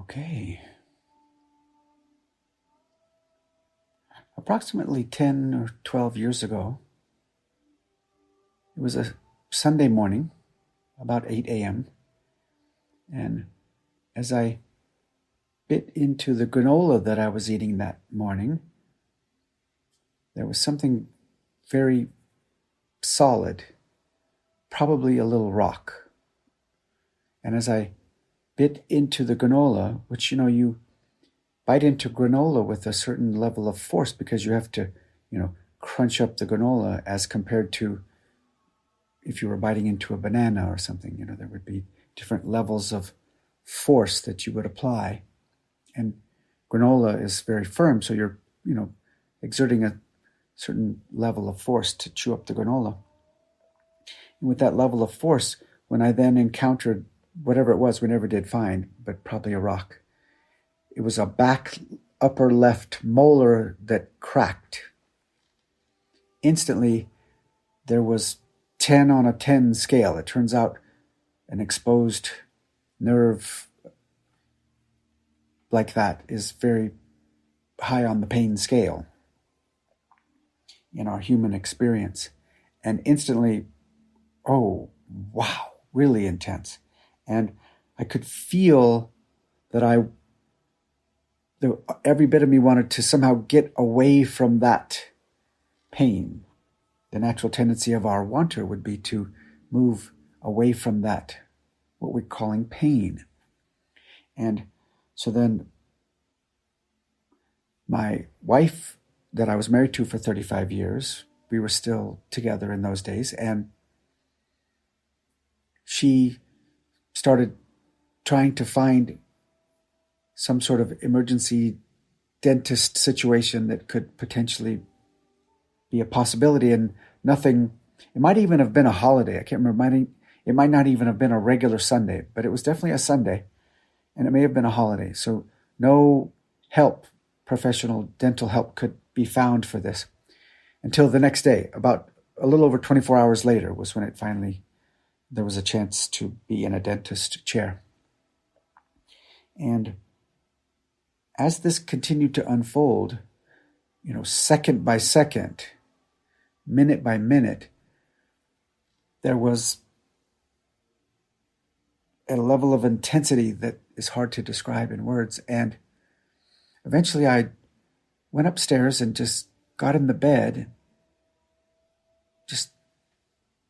Okay. Approximately 10 or 12 years ago, it was a Sunday morning, about 8 a.m., and as I bit into the granola that I was eating that morning, there was something very solid, probably a little rock. And as I bit into the granola, which, you bite into granola with a certain level of force because you have to, crunch up the granola as compared to if you were biting into a banana or something. There would be different levels of force that you would apply. And granola is very firm, so you're, exerting a certain level of force to chew up the granola. And with that level of force, when I then encountered whatever it was, we never did find, but probably a rock, it was a back upper left molar that cracked. Instantly, there was 10 on a 10 scale. It turns out an exposed nerve like that is very high on the pain scale in our human experience. And instantly, oh, wow, really intense. And I could feel that every bit of me wanted to somehow get away from that pain. The natural tendency of our wanter would be to move away from that, what we're calling pain. And so then my wife that I was married to for 35 years, we were still together in those days, and she started trying to find some sort of emergency dentist situation that could potentially be a possibility, and nothing. It might even have been a holiday. I can't remember. It might not even have been a regular Sunday, but it was definitely a Sunday, and it may have been a holiday. So no help, professional dental help, could be found for this until the next day. About a little over 24 hours later was when there was a chance to be in a dentist chair. And as this continued to unfold, second by second, minute by minute, there was a level of intensity that is hard to describe in words. And eventually I went upstairs and just got in the bed, just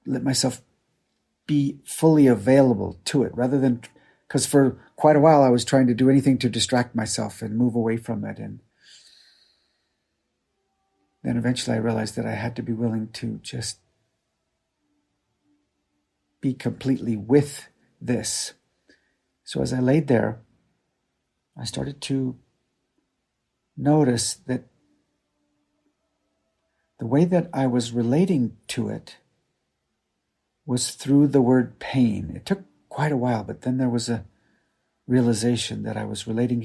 let myself be fully available to it, rather than, because for quite a while I was trying to do anything to distract myself and move away from it. And then eventually I realized that I had to be willing to just be completely with this. So as I laid there, I started to notice that the way that I was relating to it was through the word pain. It took quite a while, but then there was a realization that I was relating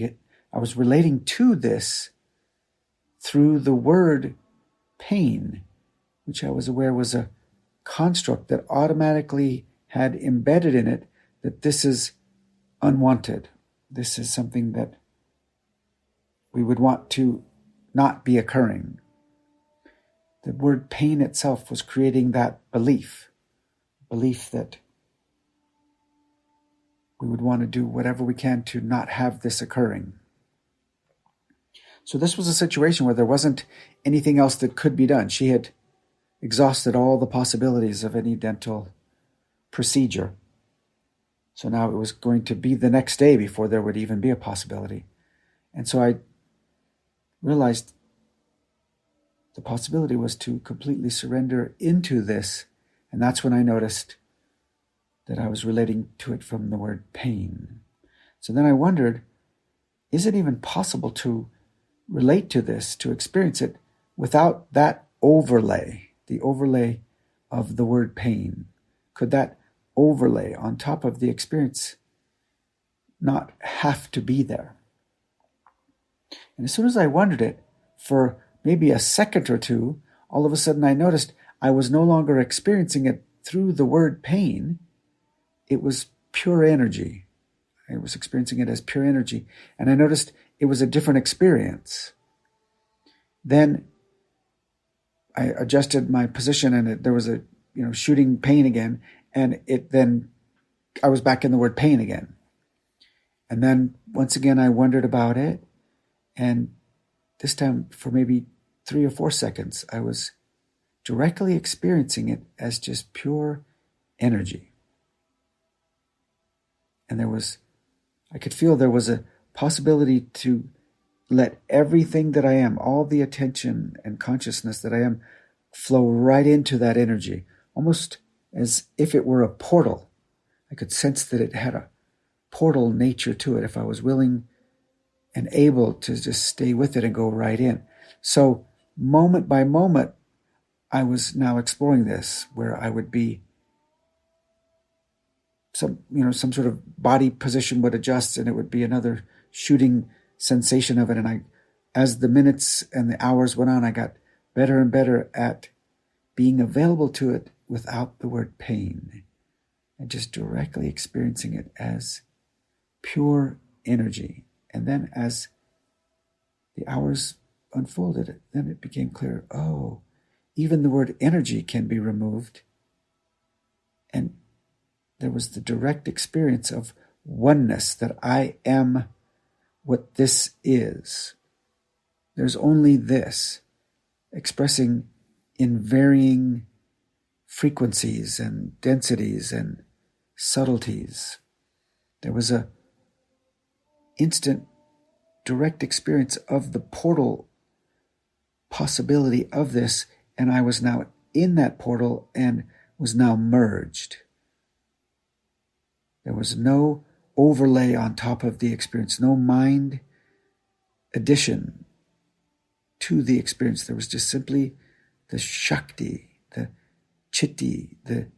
to this through the word pain, which I was aware was a construct that automatically had embedded in it that this is unwanted. This is something that we would want to not be occurring. The word pain itself was creating that belief that we would want to do whatever we can to not have this occurring. So this was a situation where there wasn't anything else that could be done. She had exhausted all the possibilities of any dental procedure. So now it was going to be the next day before there would even be a possibility. And so I realized the possibility was to completely surrender into this. And that's when I noticed that I was relating to it from the word pain. So then I wondered, is it even possible to relate to this, to experience it, without that overlay, the overlay of the word pain? Could that overlay on top of the experience not have to be there? And as soon as I wondered it, for maybe a second or two, all of a sudden I noticed I was no longer experiencing it through the word pain. It was pure energy. I was experiencing it as pure energy. And I noticed it was a different experience. Then I adjusted my position, and there was a shooting pain again. And then I was back in the word pain again. And then once again, I wondered about it. And this time, for maybe 3 or 4 seconds, I was directly experiencing it as just pure energy. And I could feel there was a possibility to let everything that I am, all the attention and consciousness that I am, flow right into that energy, almost as if it were a portal. I could sense that it had a portal nature to it if I was willing and able to just stay with it and go right in. So moment by moment, I was now exploring this, where I would be some sort of body position would adjust, and it would be another shooting sensation of it. And as the minutes and the hours went on, I got better and better at being available to it without the word pain, and just directly experiencing it as pure energy. And then as the hours unfolded, then it became clear, even the word energy can be removed. And there was the direct experience of oneness, that I am what this is. There's only this, expressing in varying frequencies and densities and subtleties. There was a instant direct experience of the portal possibility of this, and I was now in that portal and was now merged. There was no overlay on top of the experience, no mind addition to the experience. There was just simply the Shakti, the Chitti, the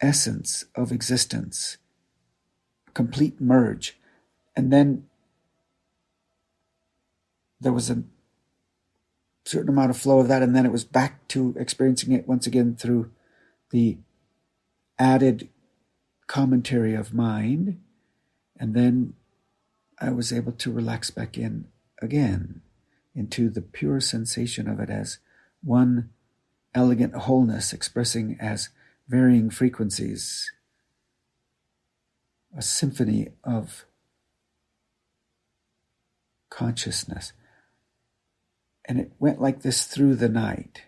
essence of existence, a complete merge. And then there was a certain amount of flow of that, and then it was back to experiencing it once again through the added commentary of mind. And then I was able to relax back in again into the pure sensation of it as one elegant wholeness, expressing as varying frequencies, a symphony of consciousness. And it went like this through the night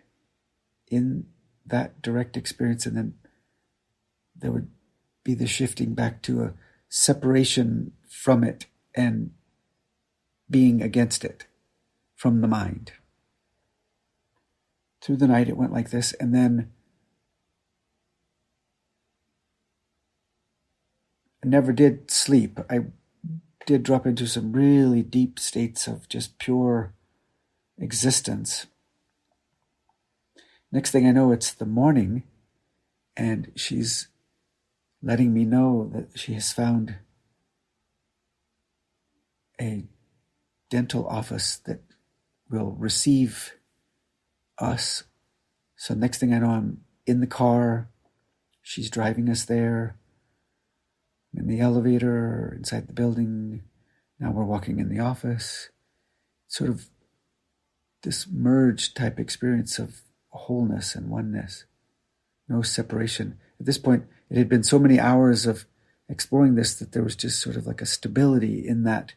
in that direct experience. And then there would be the shifting back to a separation from it and being against it from the mind. Through the night, it went like this. And then I never did sleep. I did drop into some really deep states of just pure existence. Next thing I know, it's the morning, and she's letting me know that she has found a dental office that will receive us. So next thing I know, I'm in the car. She's driving us there. I'm in the elevator, inside the building. Now we're walking in the office. Sort of this merged type experience of wholeness and oneness. No separation. At this point, it had been so many hours of exploring this that there was just sort of like a stability in that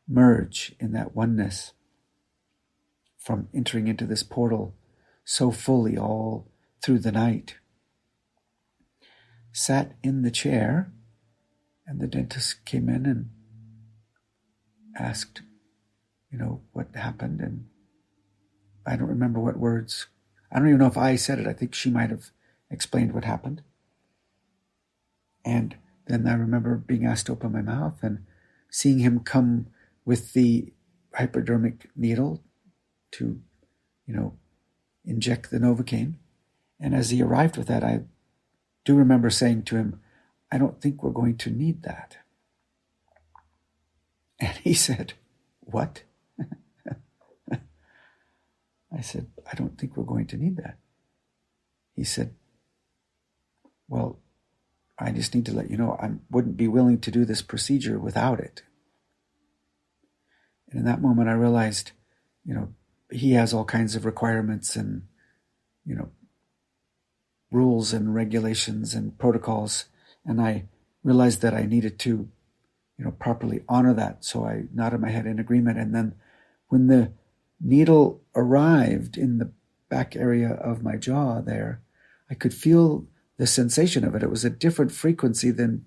merge, in that oneness, from entering into this portal so fully all through the night. Sat in the chair, and the dentist came in and asked, what happened, and I don't remember what words. I don't even know if I said it. I think she might have explained what happened. And then I remember being asked to open my mouth and seeing him come with the hypodermic needle to, inject the Novocaine. And as he arrived with that, I do remember saying to him, I don't think we're going to need that. And he said, what? I said, I don't think we're going to need that. He said, well, I just need to let you know I wouldn't be willing to do this procedure without it. And in that moment, I realized, he has all kinds of requirements and, rules and regulations and protocols. And I realized that I needed to, properly honor that. So I nodded my head in agreement. And then when the needle arrived in the back area of my jaw there, I could feel the sensation of it. It was a different frequency than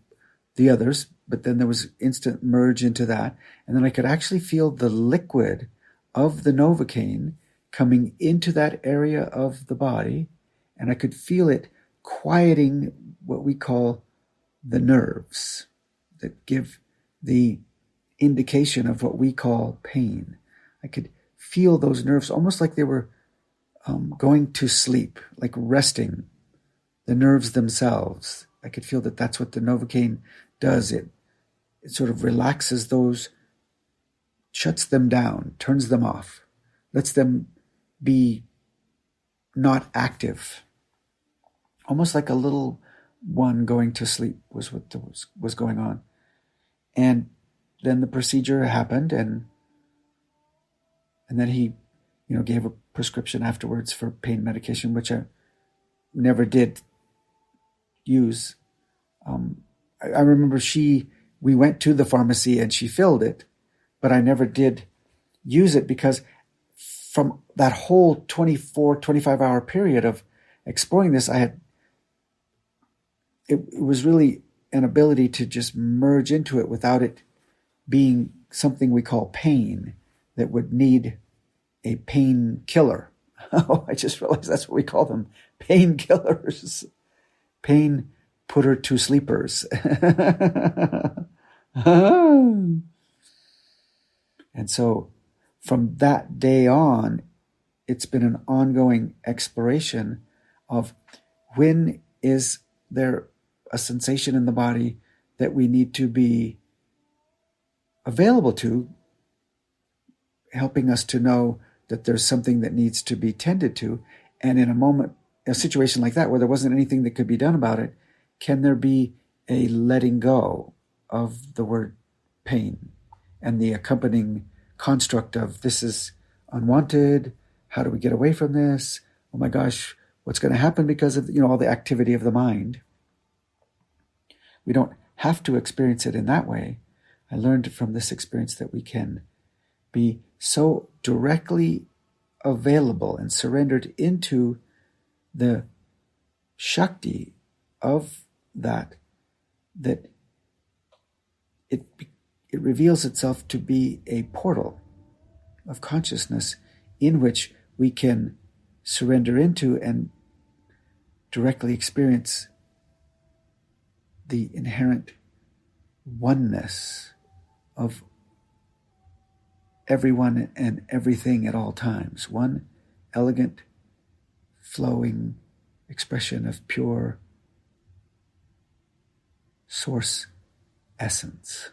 the others, but then there was instant merge into that. And then I could actually feel the liquid of the Novocaine coming into that area of the body. And I could feel it quieting what we call the nerves that give the indication of what we call pain. I could feel those nerves almost like they were going to sleep, like resting, the nerves themselves. I could feel that that's what the Novocaine does. It sort of relaxes those, shuts them down, turns them off, lets them be not active. Almost like a little one going to sleep was what was going on. And then the procedure happened, and then he, gave a prescription afterwards for pain medication, which I never did use. I remember we went to the pharmacy and she filled it, but I never did use it because from that whole 25 hour period of exploring this, it was really an ability to just merge into it without it being something we call pain that would need a pain killer. Oh, I just realized that's what we call them, pain killers, pain putter to sleepers. And so from that day on, it's been an ongoing exploration of when is there a sensation in the body that we need to be available to, helping us to know that there's something that needs to be tended to. And in a situation like that where there wasn't anything that could be done about it, can there be a letting go of the word pain and the accompanying construct of this is unwanted, how do we get away from this, oh my gosh, what's going to happen because of all the activity of the mind. We don't have to experience it in that way. I learned from this experience that we can be so directly available and surrendered into the Shakti of that it reveals itself to be a portal of consciousness in which we can surrender into and directly experience the inherent oneness of everyone and everything at all times. One elegant, flowing expression of pure source essence.